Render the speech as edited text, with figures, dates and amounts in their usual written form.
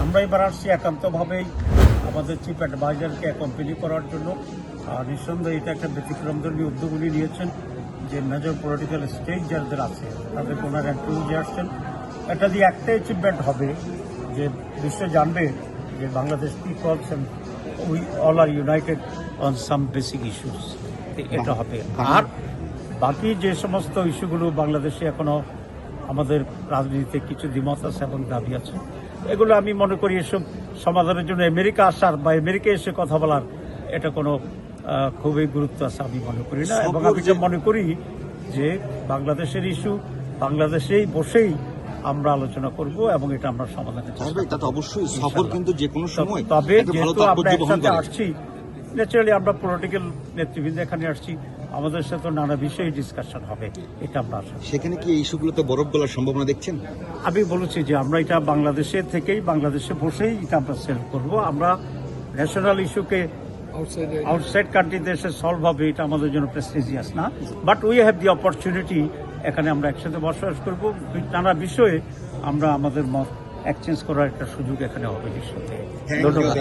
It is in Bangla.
আমরা এবার আসছি একান্তভাবেই আমাদের চিফ অ্যাডভাইজারকে অ্যাকম্পানি করার জন্য। আর নিঃসন্দেহে এটা একটা ব্যতিক্রমধর্মী উদ্যোগ উনি নিয়েছেন যে মেজর পলিটিক্যাল স্টেজ যাদের আছে তাদের ওনার অ্যান্ট্রিজে আসছেন। এটা দিয়ে একটা অ্যাচিভমেন্ট হবে যে বিশ্ব জানবে যে Bangladesh peoples and we all are united on some basic issues. এটা হবে। আর বাকি যে সমস্ত ইস্যুগুলো বাংলাদেশে এখনো আমাদের রাজনীতিতে কিছু দ্বিমত আছে এবং দাবি আছে, এগুলো আমি মনে করি এসব সমাধানের জন্য আমেরিকা আসার বা আমেরিকা এসে কথা বলার এটা কোনো খুবই গুরুত্ব আছে আমি মনে করি না। এবং আমি যে মনে করি যে বাংলাদেশের ইস্যু বাংলাদেশেই বসেই আমরা আলোচনা করব এবং এটা আমরা সমাধানের চেষ্টা করব। এটা তো অবশ্যই সফর কিন্তু যে কোনো সময় তবে যেহেতু আমরা একসাথে আসছি, ন্যাচারালি আমরা পলিটিক্যাল নেতৃবৃন্দ এখানে আসছি, আমাদের সাথে নানা বিষয়ে ডিসকাশন হবে, এটা আমরা আশা করি। সেখানে কি এই ইস্যুগুলোতে বরফ গলার সম্ভাবনা দেখছেন? আমি বলেছি যে আমরা এটা বাংলাদেশে থেকেই বাংলাদেশে বসেই এটা আমরা সেলভ করবো। আমরা ন্যাশনাল ইস্যুকে আউটসাইড কান্ট্রিতে এসে সলভ হবে এটা আমাদের জন্য প্রেস্টিজিয়াস না, but we have the opportunity. এখানে আমরা একসাথে বসবাস করবো, নানা বিষয়ে আমরা আমাদের মত এক্সচেঞ্জ করার একটা সুযোগ এখানে হবে নিঃসন্দেহে। ধন্যবাদ।